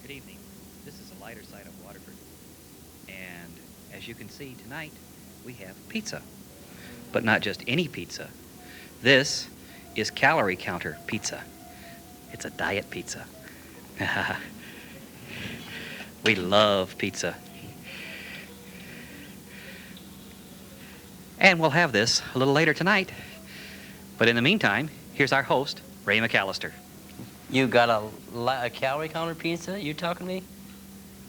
Good evening. This is the lighter side of Waterford. And as you can see tonight, we have pizza. But not just any pizza. This is calorie counter pizza. It's a diet pizza. We love pizza. And we'll have this a little later tonight. But in the meantime, here's our host, Ray McAllister. You got a calorie counter pizza? You talking to me?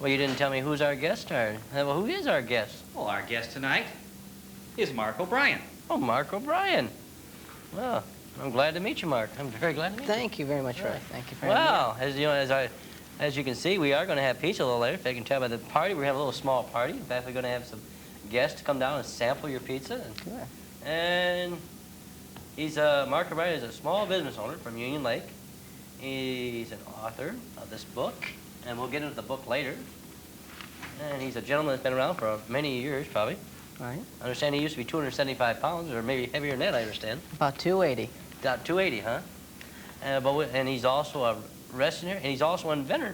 Well, you didn't tell me who's our guest or well, who is our guest? Well, our guest tonight is Mark O'Brien. Oh, Mark O'Brien. Well, I'm glad to meet you, Mark. I'm very glad to meet you. Thank you very much, Ray. Thank you very Well, as you can see, we are going to have pizza a little later. If I can tell by the party, we're having a little small party. In fact, we're going to have some guests come down and sample your pizza. Sure. And he's Mark O'Brien is a small business owner from Union Lake. He's an author of this book, and we'll get into the book later. And he's a gentleman that's been around for many years, probably. Right. I understand he used to be 275 pounds, or maybe heavier than that, I understand. About 280. About 280, huh? And he's also a restaurateur, and he's also an inventor.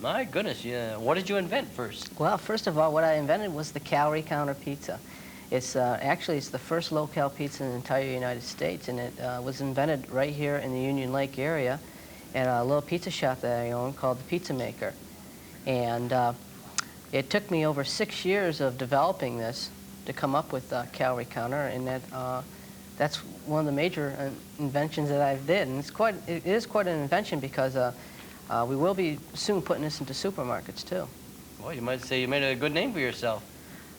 My goodness, yeah. What did you invent first? Well, first of all, what I invented was the calorie counter pizza. It's actually it's the first low-cal pizza in the entire United States, and it was invented right here in the Union Lake area at a little pizza shop that I own called the Pizza Maker. And it took me over 6 years of developing this to come up with a calorie counter, and that's one of the major inventions that I did. And it is quite an invention because we will be soon putting this into supermarkets too. Well, you might say you made a good name for yourself.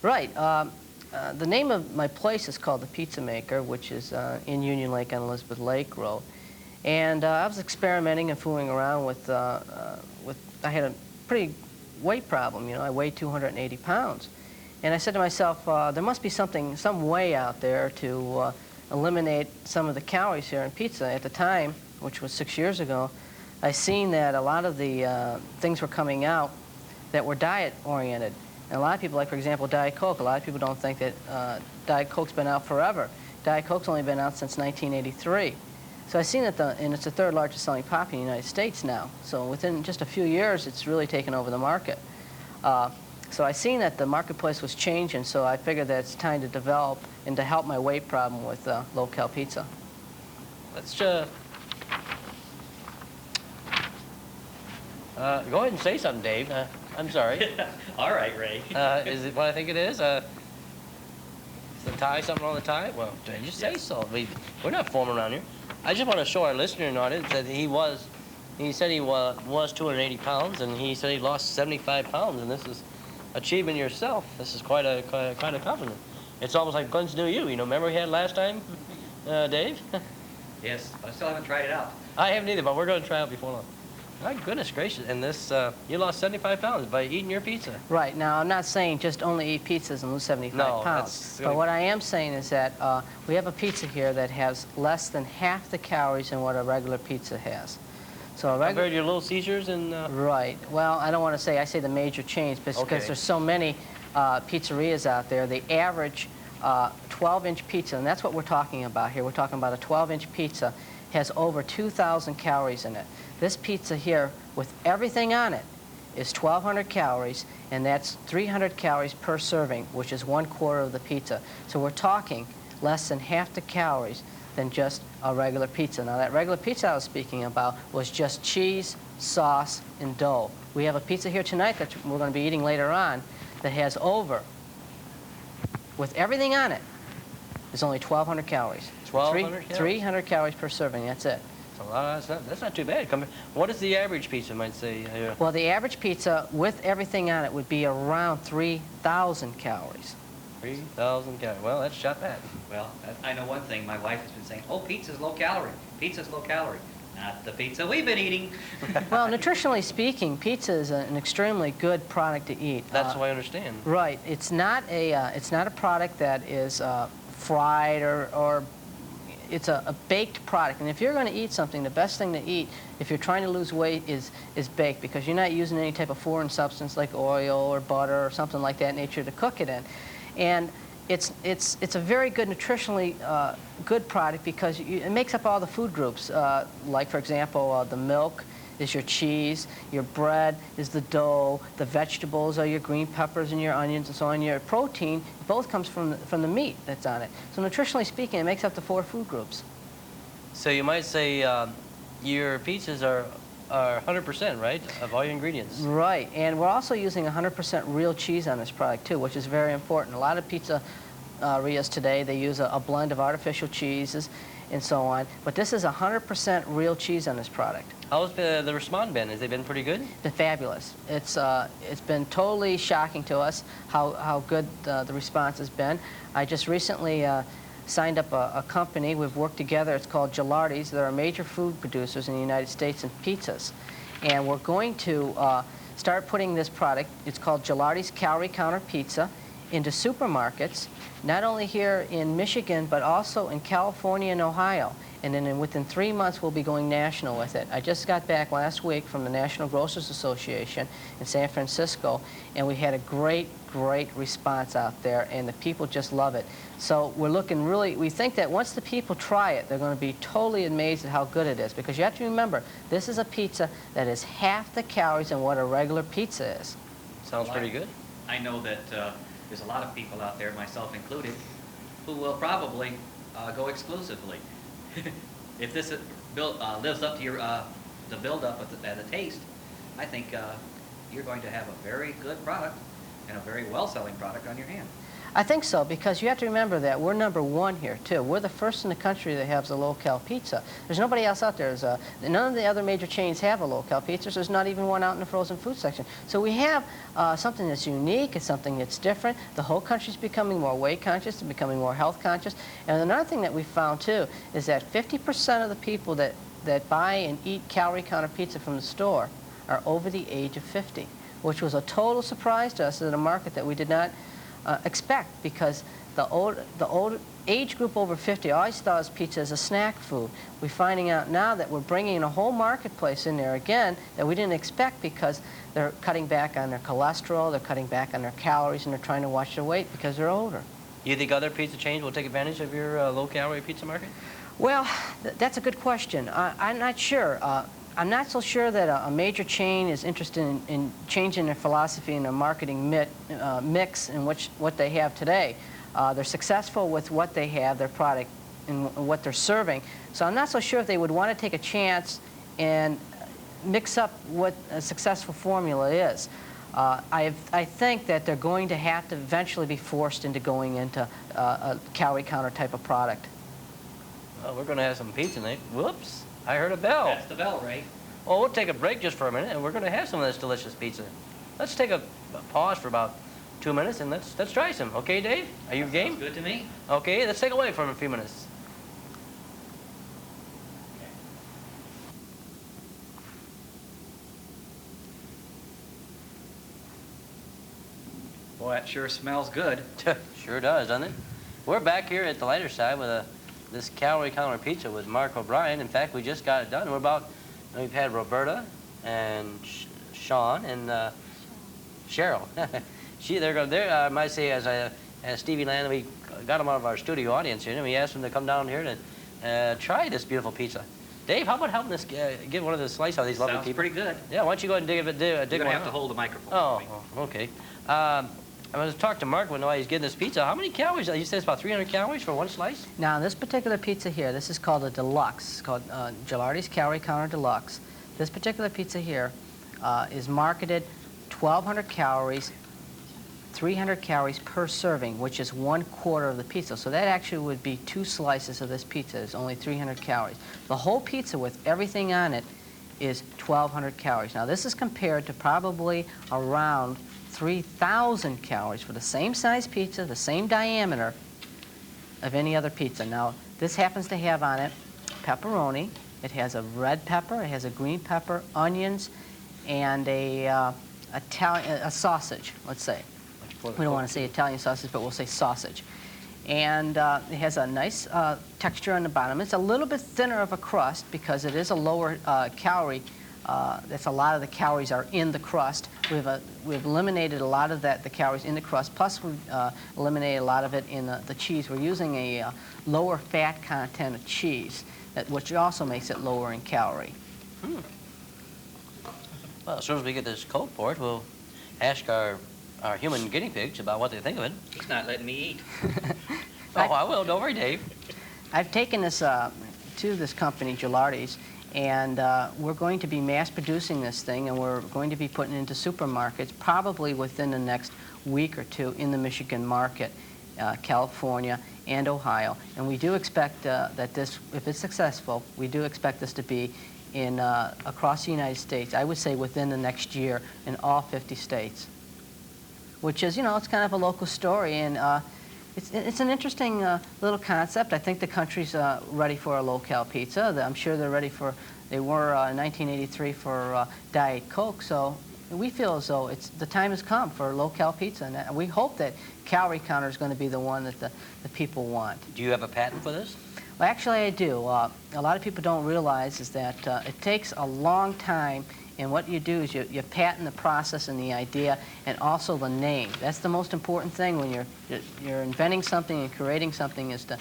Right. The name of my place is called the Pizza Maker, which is in Union Lake on Elizabeth Lake Road. And I was experimenting and fooling around with I had a pretty weight problem. You know, I weighed 280 pounds. And I said to myself, there must be some way out there to eliminate some of the calories here in pizza. At the time, which was 6 years ago, I seen that a lot of the things were coming out that were diet-oriented. And a lot of people, like, for example, Diet Coke, a lot of people don't think that Diet Coke's been out forever. Diet Coke's only been out since 1983. So I've seen that, and it's the third largest selling pop in the United States now. So within just a few years, it's really taken over the market. So I seen that the marketplace was changing, so I figured that it's time to develop and to help my weight problem with low-cal pizza. Let's go ahead and say something, Dave. I'm sorry. All right, Ray. Is it what I think it is? Is the tie something on the tie? Well, just say so. We're not forming around here. I just want to show our listener and audience that he said he was 280 pounds, and he said he lost 75 pounds, and this is achievement yourself. This is quite a compliment. It's almost like Glenn's New You. You know, remember we had last time, Dave? Yes, but I still haven't tried it out. I haven't either, but we're going to try it before long. My goodness gracious. And this, you lost 75 pounds by eating your pizza. Right. Now, I'm not saying just only eat pizzas and lose 75 pounds. But what I am saying is that we have a pizza here that has less than half the calories than what a regular pizza has. So compared to your Little Caesars and... Right. Well, I don't want to say, I say the major chains, because there's so many pizzerias out there. The average 12-inch pizza, and that's what we're talking about here. We're talking about a 12-inch pizza, has over 2,000 calories in it. This pizza here, with everything on it, is 1,200 calories, and that's 300 calories per serving, which is 1/4 of the pizza. So we're talking less than half the calories than just a regular pizza. Now, that regular pizza I was speaking about was just cheese, sauce, and dough. We have a pizza here tonight that we're going to be eating later on that has with everything on it, is only 1,200 calories. 1,200 calories? 300 calories per serving, that's it. That's not too bad. What is the average pizza, might say? Well, the average pizza with everything on it would be around 3,000 calories. 3,000 calories. Well, that's shot that. Well, I know one thing. My wife has been saying, oh, pizza's low calorie. Pizza's low calorie. Not the pizza we've been eating. Well, nutritionally speaking, pizza is an extremely good product to eat. That's what I understand. Right. It's not a product that is fried or it's a baked product. And if you're going to eat something, the best thing to eat if you're trying to lose weight is baked, because you're not using any type of foreign substance like oil or butter or something like that nature to cook it in. And it's a very good nutritionally good product because it makes up all the food groups. Like, for example, the milk is your cheese, your bread is the dough, the vegetables are your green peppers and your onions and so on. Your protein both comes from the meat that's on it. So nutritionally speaking, it makes up the 4 food groups. So you might say your pizzas are 100%, right, of all your ingredients? Right, and we're also using 100% real cheese on this product too, which is very important. A lot of pizzerias today, they use a blend of artificial cheeses and so on, but this is 100% real cheese on this product. How's the response been? Has they been pretty good? Been fabulous. It's been totally shocking to us how good the response has been. I just recently signed up a company. We've worked together. It's called Gilardi's. They're a major food producers in the United States in pizzas. And we're going to start putting this product, it's called Gilardi's Calorie Counter Pizza, into supermarkets, not only here in Michigan, but also in California and Ohio. And then within 3 months, we'll be going national with it. I just got back last week from the National Grocers Association in San Francisco, and we had a great response out there, and the people just love it. So we're looking really, we think that once the people try it, they're going to be totally amazed at how good it is, because you have to remember, this is a pizza that is half the calories than what a regular pizza is. Sounds pretty good. I know that there's a lot of people out there, myself included, who will probably go exclusively. If this lives up to your the build-up and the taste, I think you're going to have a very good product and a very well-selling product on your hand. I think so, because you have to remember that we're #1 here, too. We're the first in the country that has a low-cal pizza. There's nobody else out there. None of the other major chains have a low-cal pizza. There's not even one out in the frozen food section. So we have something that's unique. It's something that's different. The whole country's becoming more weight conscious and becoming more health conscious. And another thing that we found, too, is that 50% of the people that buy and eat calorie counter pizza from the store are over the age of 50, which was a total surprise to us in a market that we did not expect, because the old age group over 50 always thought of pizza as a snack food. We're finding out now that we're bringing a whole marketplace in there again that we didn't expect, because they're cutting back on their cholesterol, they're cutting back on their calories, and they're trying to watch their weight because they're older. You think other pizza chains will take advantage of your low-calorie pizza market? Well, that's a good question. I'm not sure. I'm not so sure that a major chain is interested in changing their philosophy and their marketing mix in what they have today. They're successful with what they have, their product, and what they're serving. So I'm not so sure if they would want to take a chance and mix up what a successful formula is. I think that they're going to have to eventually be forced into going into a calorie counter type of product. Well, we're going to have some pizza tonight. Whoops. I heard a bell. That's the bell, Ray. Well, we'll take a break just for a minute, and we're going to have some of this delicious pizza. Let's take a pause for about 2 minutes, and let's try some. Okay, Dave? Are you game? Sounds good to me. Okay, let's take away for a few minutes. Boy, that sure smells good. Sure does, doesn't it? We're back here at the lighter side with this calorie counter pizza with Mark O'Brien. In fact, we just got it done. We've had Roberta and Sean and Cheryl. I might say, as Stevie Land, we got them out of our studio audience here, and we asked them to come down here to try this beautiful pizza. Dave, how about helping us get one of the slices of these lovely Sounds people? pretty good. Yeah, why don't you go ahead and dig You're going to one have to out. hold the microphone Oh, for me. okay. I'm going to talk to Mark while he's getting this pizza. How many calories? You said it's about 300 calories for one slice? Now, this particular pizza here, this is called a deluxe. It's called Gilardi's Calorie Counter Deluxe. This particular pizza here is marketed 1,200 calories, 300 calories per serving, which is 1/4 of the pizza. So that actually would be 2 slices of this pizza. It's only 300 calories. The whole pizza with everything on it is 1,200 calories. Now, this is compared to probably around 3,000 calories for the same size pizza, the same diameter of any other pizza. Now, this happens to have on it pepperoni. It has a red pepper, it has a green pepper, onions, and a sausage, let's say. We don't want to say Italian sausage, but we'll say sausage. And it has a nice texture on the bottom. It's a little bit thinner of a crust because it is a lower calorie. That's a lot of the calories are in the crust. We've eliminated a lot of the calories in the crust, plus we've eliminated a lot of it in the cheese. We're using a lower fat content of cheese, which also makes it lower in calorie. Well, as soon as we get this Coke poured, we'll ask our human guinea pigs about what they think of it. He's not letting me eat. Oh, I will. Don't worry, Dave. I've taken this to this company, Gilardi's, and we're going to be mass producing this thing, and we're going to be putting it into supermarkets probably within the next week or two in the Michigan market, California, and Ohio. And we do expect that this, if it's successful, we do expect this to be in across the United States, I would say within the next year in all 50 states, which is, you know, it's kind of a local story, and it's an interesting little concept. I think the country's ready for a low-cal pizza. I'm sure they're ready for, they were in 1983 for Diet Coke, so we feel as though the time has come for low-cal pizza, and we hope that calorie counter is going to be the one that the people want. Do you have a patent for this? Well, actually, I do. A lot of people don't realize is that it takes a long time, and what you do is you patent the process and the idea, and also the name. That's the most important thing when you're inventing something and creating something, is to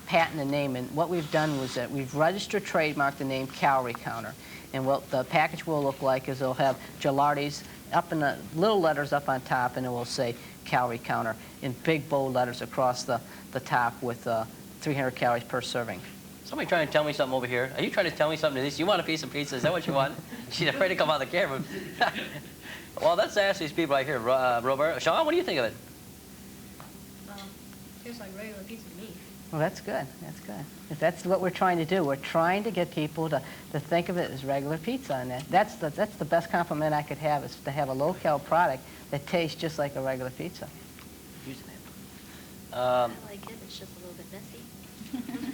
patent the name. And what we've done was that we've registered, trademarked the name Calorie Counter. And what the package will look like is it'll have Gilardi's up in the little letters up on top, and it will say Calorie Counter in big bold letters across the top with 300 calories per serving. Somebody trying to tell me something over here. Are you trying to tell me something to this? You want a piece of pizza? Is that what you want? She's afraid to come on the camera. Well, let's ask these people right here. Robert, Sean, what do you think of it? Tastes like regular pizza to me. Well, that's good. That's good. If that's what we're trying to do. We're trying to get people to think of it as regular pizza, and that's the best compliment I could have, is to have a low-cal product that tastes just like a regular pizza. I like it. It's just a little bit messy.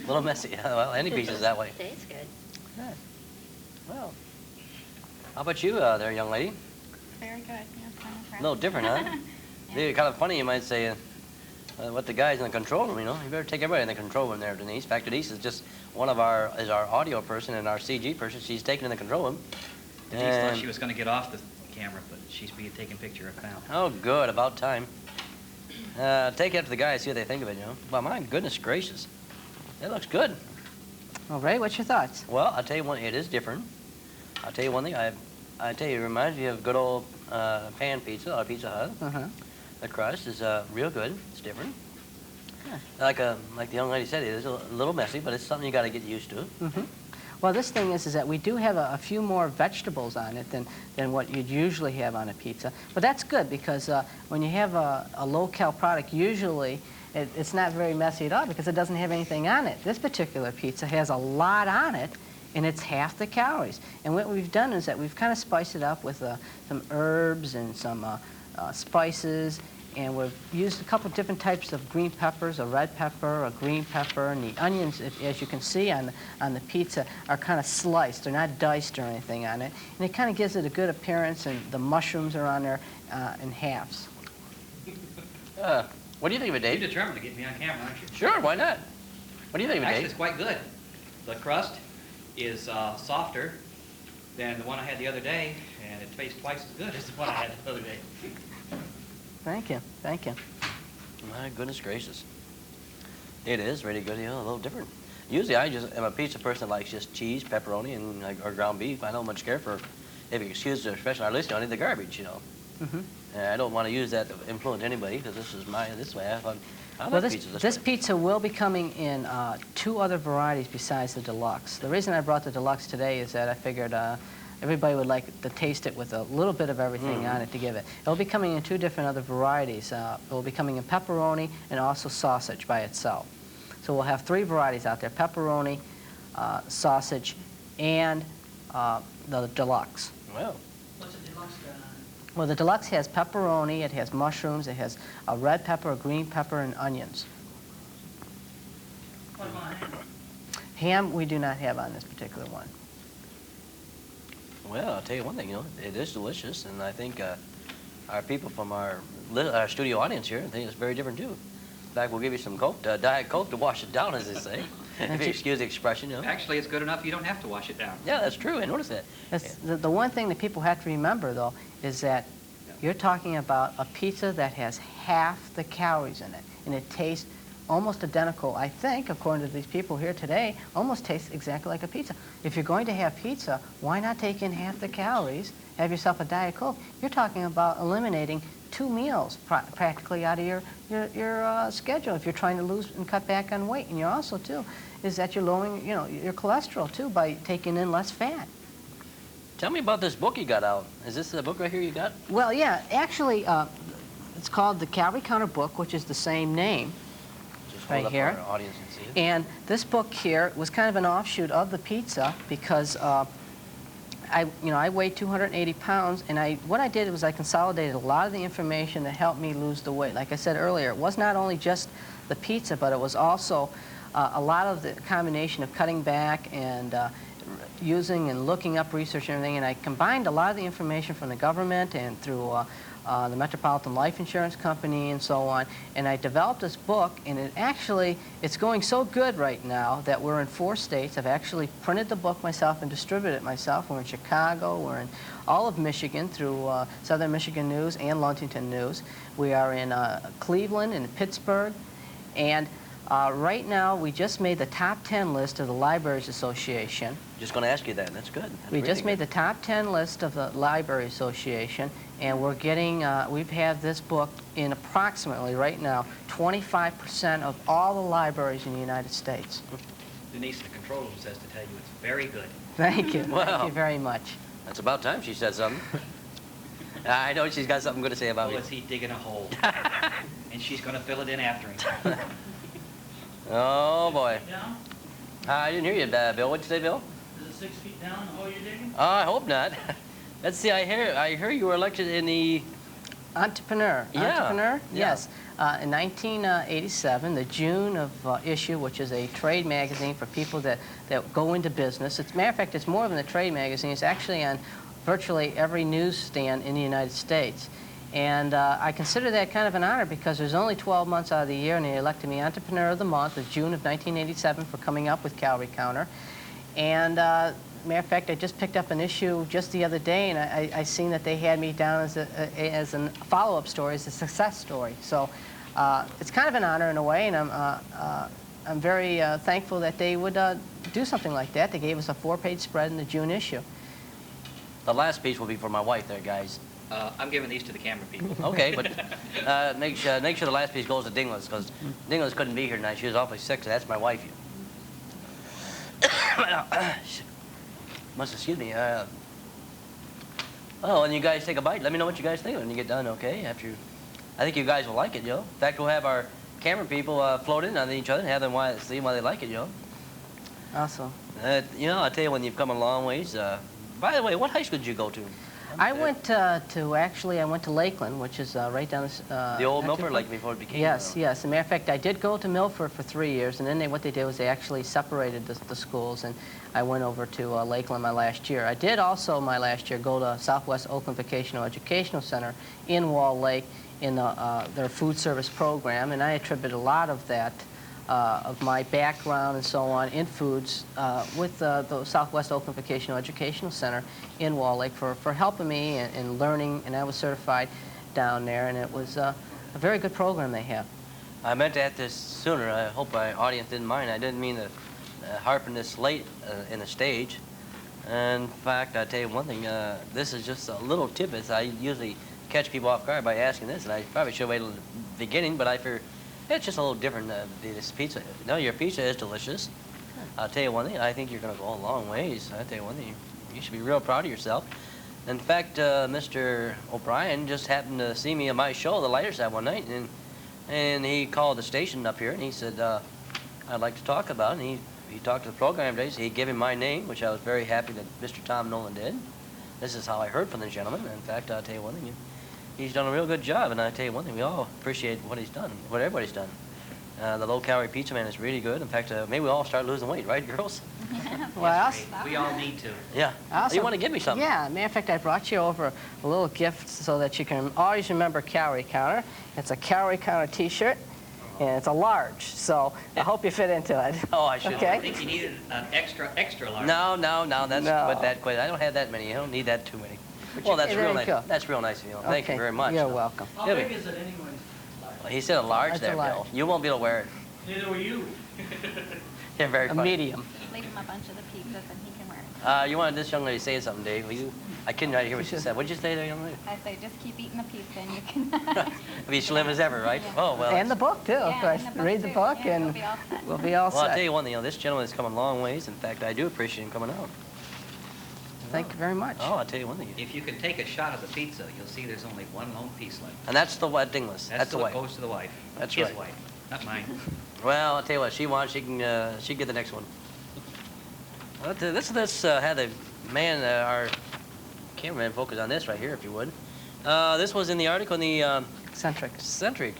A little messy. Well, any pizza's that way. Tastes good. Good. Well, how about you there, young lady? Very good. Yeah, kind of A little different, huh? Yeah. Kind of funny, you might say, what the guys in the control room, you know? You better take everybody in the control room there, Denise. In fact, Denise is just is our audio person and our CG person. She's taken in the control room. Denise thought she was going to get off the camera, but she's being taken picture of now. Oh, good. About time. Take it up to the guys, see what they think of it, you know? Well, my goodness gracious. It looks good. Well, Ray, what's your thoughts? Well, I'll tell you one, it is different. I'll tell you one thing, I tell you, it reminds me of good old pan pizza, or Pizza Hut. Uh-huh. The crust is real good. It's different. Yeah. Like the young lady said, it is a little messy, but it's something you got to get used to. Mm-hmm. Well, this thing is that we do have a few more vegetables on it than what you'd usually have on a pizza. But that's good, because when you have a low-cal product, usually it's not very messy at all, because it doesn't have anything on it. This particular pizza has a lot on it, and it's half the calories. And what we've done is that we've kind of spiced it up with some herbs and some spices, and we've used a couple different types of green peppers, a red pepper, a green pepper, and the onions, as you can see on the pizza, are kind of sliced. They're not diced or anything on it. And it kind of gives it a good appearance, and the mushrooms are on there in halves. What do you think of it, Dave? You're determined to get me on camera, aren't you? Sure, why not? What do you think of it, Actually, Dave? it's quite good. The crust is softer than the one I had the other day, and it tastes twice as good as the one I had the other day. Thank you. Thank you. My goodness gracious. It is really good, you know, a little different. Usually I just am a pizza person that likes just cheese, pepperoni, and or ground beef. I don't much care for, if you excuse the expression, our listening, the garbage, you know. Mm-hmm. I don't want to use that to influence anybody, because this way I Well, like this, pizza this way. pizza will be coming in 2 other varieties besides the deluxe. The reason I brought the deluxe today is that I figured everybody would like to taste it with a little bit of everything on it to give it. It'll be coming in 2 different other varieties. It will be coming in pepperoni and also sausage by itself. So we'll have 3 varieties out there: pepperoni, sausage, and the deluxe. Well, What's the deluxe got on it? Well, the deluxe has pepperoni, it has mushrooms, it has a red pepper, a green pepper, and onions. What about ham? Ham we do not have on this particular one. well, I'll tell you one thing, you know, it is delicious, and I think our people from our studio audience here think it's very different too. In fact, we'll give you some Coke, Diet Coke to wash it down, as they say. If you excuse the expression, you know. Actually, it's good enough you don't have to wash it down. Yeah, that's true. I noticed that. That's, the one thing that people have to remember, though, is that you're talking about a pizza that has half the calories in it, and it tastes almost identical, I think, according to these people here today, almost tastes exactly like a pizza. If you're going to have pizza, why not take in half the calories have yourself a Diet Coke, you're talking about eliminating 2 meals practically out of your schedule if you're trying to lose and cut back on weight. And you're also, too, is that you're lowering, your cholesterol, too, by taking in less fat. Tell me about this book you got out. Is this the book right here you got? Well, yeah, actually, it's called the Calorie Counter Book, which is the same name. Just Right hold up here. for our audience and see it. And this book here was kind of an offshoot of the pizza because I weighed 280 pounds, and what I did was I consolidated a lot of the information that helped me lose the weight. Like I said earlier, it was not only just the pizza, but it was also a lot of the combination of cutting back and using and looking up research and everything, and I combined a lot of the information from the government and through the Metropolitan Life Insurance Company and so on, and I developed this book, and it's going so good right now that we're in 4 states. I've actually printed the book myself and distributed it myself. We're in Chicago, we're in all of Michigan through Southern Michigan News and Luntington News. We are in Cleveland and Pittsburgh, and right now we just made the top 10 list of the Libraries Association. Just going to ask you that. That's good. That's We really just made good. the top 10 list of the Library Association, and we're getting, we've had this book in approximately, right now, 25% of all the libraries in the United States. Denise, the control room says to tell you it's very good. Thank you. Wow. Thank you very much. That's about time she said something. I know she's got something good to say about Oh, you. is he digging a hole? And she's going to fill it in after him. Oh, boy. Down? I didn't hear you, Bill. What'd you say, Bill? Is it 6 feet down, the hole you're digging? I hope not. Let's see, I hear you were elected in the... Entrepreneur. Yeah. Entrepreneur? Yeah. Yes. In 1987, the June of issue, which is a trade magazine for people that go into business. As a matter of fact, it's more than a trade magazine. It's actually on virtually every newsstand in the United States. And I consider that kind of an honor because there's only 12 months out of the year, and they elected me Entrepreneur of the Month of June of 1987 for coming up with Calorie Counter. And matter of fact, I just picked up an issue just the other day, and I seen that they had me down as a follow-up story, as a success story. So it's kind of an honor in a way, and I'm very thankful that they would do something like that. They gave us a 4-page spread in the June issue. The last piece will be for my wife there, guys. I'm giving these to the camera people. Okay, but make sure the last piece goes to Dinglas, because Dinglas couldn't be here tonight. She was awfully sick, so that's my wife. Excuse me. Oh, and you guys take a bite. Let me know what you guys think when you get done, okay? I think you guys will like it, Joe. In fact, we'll have our camera people float in on each other and have them see why they like it, Joe. Awesome. I'll tell you when you've come a long ways. By the way, what high school did you go to? I went I went to Lakeland, which is right down The old Milford, like before it became... Yes, yes. As a matter of fact, I did go to Milford for 3 years, and then what they did was they actually separated the schools, and I went over to Lakeland my last year. I did also, my last year, go to Southwest Oakland Vocational Educational Center in Wall Lake in their food service program, and I attribute a lot of that, of my background and so on in foods with the Southwest Oakland Vocational Educational Center in Wall Lake for helping me in learning, and I was certified down there, and it was a very good program they have. I meant to add this sooner. I hope my audience didn't mind. I didn't mean to harpen this late in the stage. In fact, I'll tell you one thing. This is just a little tidbit. I usually catch people off guard by asking this, and I probably should wait till the beginning, but I figured it's just a little different, this pizza. No, your pizza is delicious. I'll tell you one thing. I think you're going to go a long ways. I'll tell you one thing. You should be real proud of yourself. In fact, Mr. O'Brien just happened to see me on my show, The Lighter Side, one night, and he called the station up here, and he said, I'd like to talk about it. And he talked to the program today, so he gave him my name, which I was very happy that Mr. Tom Nolan did. This is how I heard from the gentleman. In fact, I'll tell you one thing. He's done a real good job, and I'll tell you one thing. We all appreciate what he's done, what everybody's done. The low-calorie pizza man is really good. In fact, maybe we all start losing weight, right, girls? Well, We all need to. Yeah. awesome. You want to give me something? Yeah, matter of fact, I brought you over a little gift so that you can always remember Calorie Counter. It's a Calorie Counter T-shirt, and it's a large, so I hope you fit into it. Oh, I should. Okay. I think you needed an extra large. No, that's No. but that quick. I don't have that many. I don't need that too many. Well, that's Hey, real there nice. you go. That's real nice of you. Thank you Okay, very much. You're welcome. How Yeah, big but- is it anyway? He said a large That's a there, large. Bill. You won't be able to wear it. Neither were you. You're very A funny. medium. Leave him a bunch of the pizzas and he can wear it. You wanted this young lady to say something, Dave. Will you? I couldn't hear what she said. What'd you say there, young lady? I say just keep eating the pizza and you can. Be slim as ever, right? Yeah. Oh, well. And the book, too, of Yeah, course. and the book, Read the too. book, Yeah, and we'll be all set. we'll be all Well, I'll set. tell you one thing, this gentleman has come a long ways. In fact, I do appreciate him coming out. Thank you very much. Oh, I'll tell you one thing. If you can take a shot of the pizza, you'll see there's only one lone piece left. And that's the white dingless. That's the what white. goes to the wife. That's His right. wife, not mine. Well, I'll tell you what, she wants, she can get the next one. Let's have the man, our cameraman, focus on this right here, if you would. This was in the article in the Centric. Centric.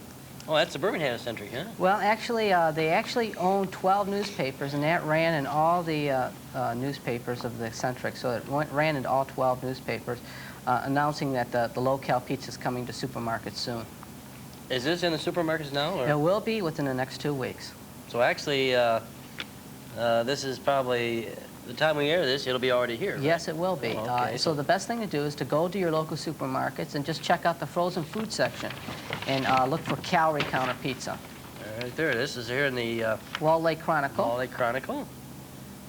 Oh, that's the Birmingham Centric, huh? Well, actually, they actually own 12 newspapers, and that ran in all the newspapers of the Centric. So it ran in all 12 newspapers, announcing that the local pizza is coming to supermarkets soon. Is this in the supermarkets now? Or? It will be within the next 2 weeks. So actually, this is probably, the time we air this, it'll be already here. Right? Yes, it will be. Oh, okay. So the best thing to do is to go to your local supermarkets and just check out the frozen food section and look for calorie counter pizza. Right there, this is here in the Wall Lake Chronicle. Wall Lake Chronicle.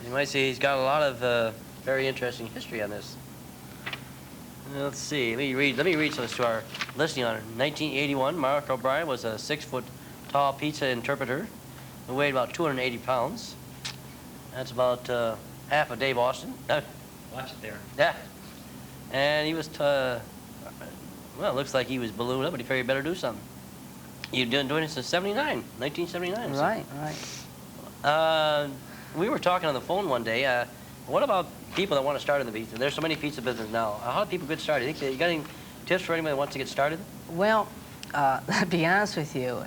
You might see he's got a lot of very interesting history on this. Let's see, let me read some to our listening on it. In 1981, Mark O'Brien was a 6-foot-tall pizza interpreter who weighed about 280 pounds. That's about half of Dave Austin. Watch it there. Yeah. And he was, well, it looks like he was ballooned up, but he figured he better do something. You've been doing it since 1979. Right, right. We were talking on the phone one day. What about people that want to start in the pizza? There's so many pizza business now. How do people get started? You got any tips for anybody that wants to get started? Well, to be honest with you,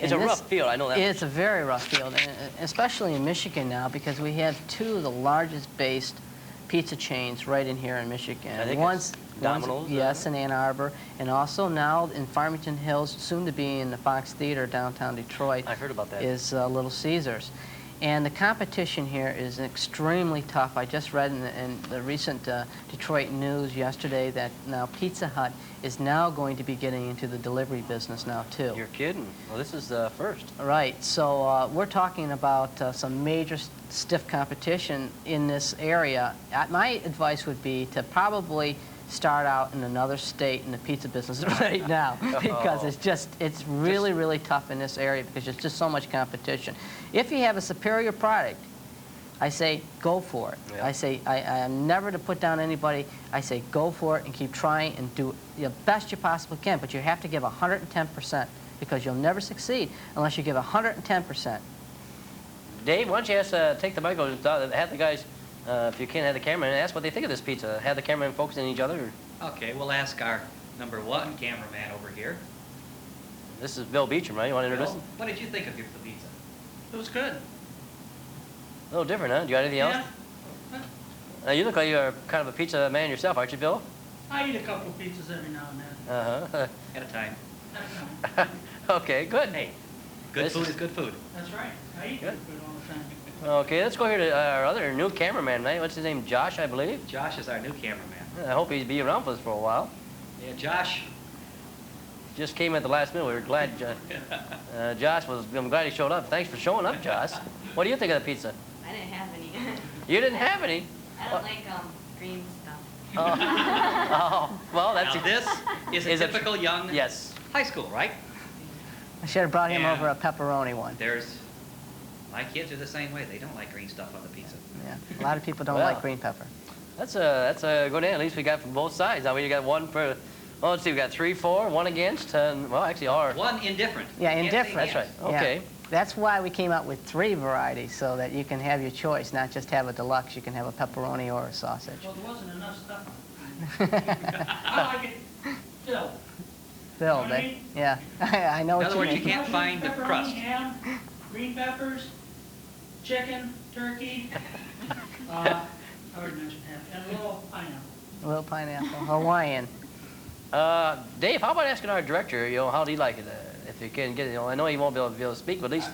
It's a rough field, I know that. It's a very rough field, especially in Michigan now, because we have 2 of the largest based pizza chains right in here in Michigan. I think One's Domino's, yes, in Ann Arbor, and also now in Farmington Hills, soon to be in the Fox Theater downtown Detroit. I heard about that. Is Little Caesars. And the competition here is extremely tough. I just read in the recent Detroit news yesterday that now Pizza Hut is now going to be getting into the delivery business now, too. You're kidding. Well, this is first. Right. So we're talking about some major stiff competition in this area. My advice would be to probably start out in another state in the pizza business right now, because it's really tough in this area because there's just so much competition. If you have a superior product, I say go for it. Yeah. I say I am never to put down anybody. I say go for it and keep trying and do the best you possibly can, but you have to give 110% because you'll never succeed unless you give 110%. Dave, why don't you take the mic and have the guys, if you can, have the cameraman ask what they think of this pizza. Have the cameraman focus on each other. Okay, we'll ask our number 1 cameraman over here. This is Bill Beecham, right? You want to introduce Bill, him? what did you think of the pizza? It was good. A little different, huh? Do you got anything else? Yeah. You look like you're kind of a pizza man yourself, aren't you, Bill? I eat a couple of pizzas every now and then. Uh-huh. At a time. Okay, good. Hey, good This food is- is good food. That's right. I eat Good. good food all the time. Okay, let's go here to our other new cameraman tonight. What's his name? Josh, I believe. Josh is our new cameraman. I hope he'll be around for us for a while. Yeah, Josh. Just came at the last minute. We were glad. Josh was. I'm glad he showed up. Thanks for showing up, Josh. What do you think of the pizza? I didn't have any. You didn't have any. I don't like green stuff. Oh, well, that's Now this is a Is it- typical young yes. high school, right? I should have brought him Yeah. over a pepperoni one. My kids are the same way. They don't like green stuff on the pizza. Yeah, a lot of people don't Well. like green pepper. That's a good end. At least we got from both sides. Now we got one for. Well, let's see. We got 3, 4, 1 against, and well, actually, all. 1 indifferent. Yeah, You can't say indifferent. That's right. yes. Okay. Yeah. That's why we came out with 3 varieties, so that you can have your choice, not just have a deluxe. You can have a pepperoni or a sausage. Well, there wasn't enough stuff on it. I like it filled. Phil, You know what I mean? yeah, I know In what other you words, mean. you can't find the Pepperoni, crust. ham, green peppers, chicken, turkey. I already mentioned ham, and a little pineapple. A little pineapple, Hawaiian. Dave, how about asking our director? How do you like it? If you can get it, I know he won't be able to speak, but at least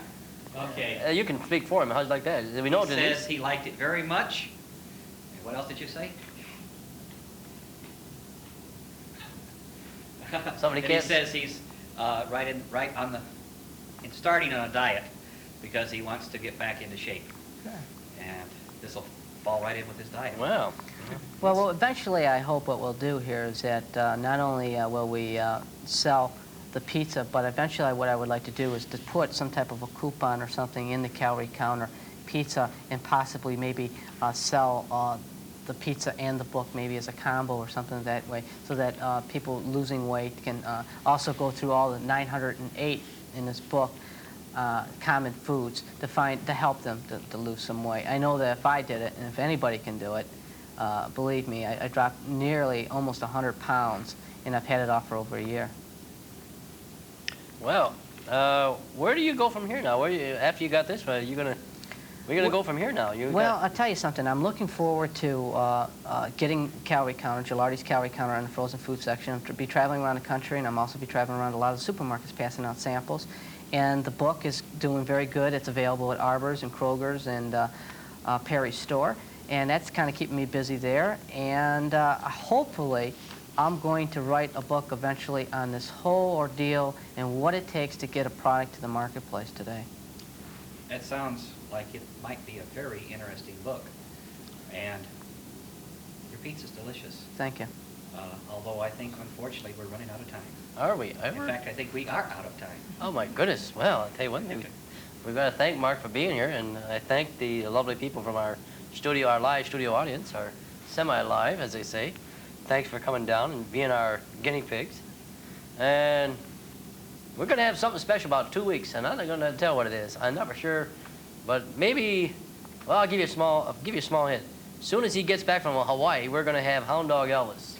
Okay. you can speak for him. How'd you like that? We know He it says is. he liked it very much. And what else did you say? Somebody And can't- He says he's starting on a diet because he wants to get back into shape. And this will fall right in with his diet. Well, Well, eventually I hope what we'll do here is that not only will we sell the pizza, but eventually what I would like to do is to put some type of a coupon or something in the calorie counter pizza and possibly maybe sell the pizza and the book maybe as a combo or something that way, so that people losing weight can also go through all the 908 in this book common foods to help them to lose some weight. I know that if I did it, and if anybody can do it, believe me, I dropped nearly almost 100 pounds, and I've had it off for over a year. well, where do you go from here now? Where after you got this, where you gonna go from here now? Well, I'll tell you something. I'm looking forward to getting calorie counter, Gilardi's calorie counter in the frozen food section. I'll be traveling around the country, and I'm also be traveling around a lot of the supermarkets passing out samples. And the book is doing very good. It's available at Arbor's and Kroger's and Perry's store. And that's kind of keeping me busy there. And hopefully, I'm going to write a book eventually on this whole ordeal and what it takes to get a product to the marketplace today. That sounds like it might be a very interesting book. And your pizza's delicious. Thank you. Although I think, unfortunately, we're running out of time. Are we In ever? fact, I think we are out of time. Oh my goodness! Well, I'll tell you one thing. We've got to thank Mark for being here, and I thank the lovely people from our studio, our live studio audience, our semi-live, as they say. Thanks for coming down and being our guinea pigs. And we're going to have something special about 2 weeks, and I'm not going to tell what it is. I'm not for sure, but maybe. Well, I'll give you a small hint. As soon as he gets back from Hawaii, we're going to have Hound Dog Elvis.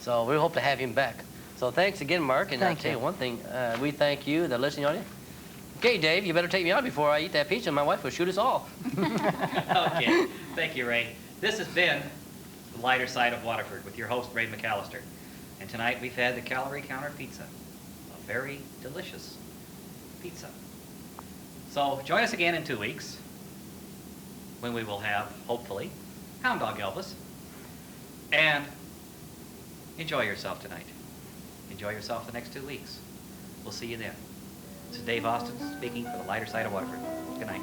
So we hope to have him back. So thanks again, Mark. And I'll tell you one thing. We thank you, the listening audience. Okay, Dave, you better take me out before I eat that pizza. My wife will shoot us all. Okay. Thank you, Ray. This has been The Lighter Side of Waterford with your host, Ray McAllister. And tonight we've had the Calorie Counter Pizza. A very delicious pizza. So join us again in 2 weeks when we will have, hopefully, Hound Dog Elvis. And enjoy yourself tonight. Enjoy yourself the next 2 weeks. We'll see you then. This is Dave Austin speaking for The Lighter Side of Waterford. Good night.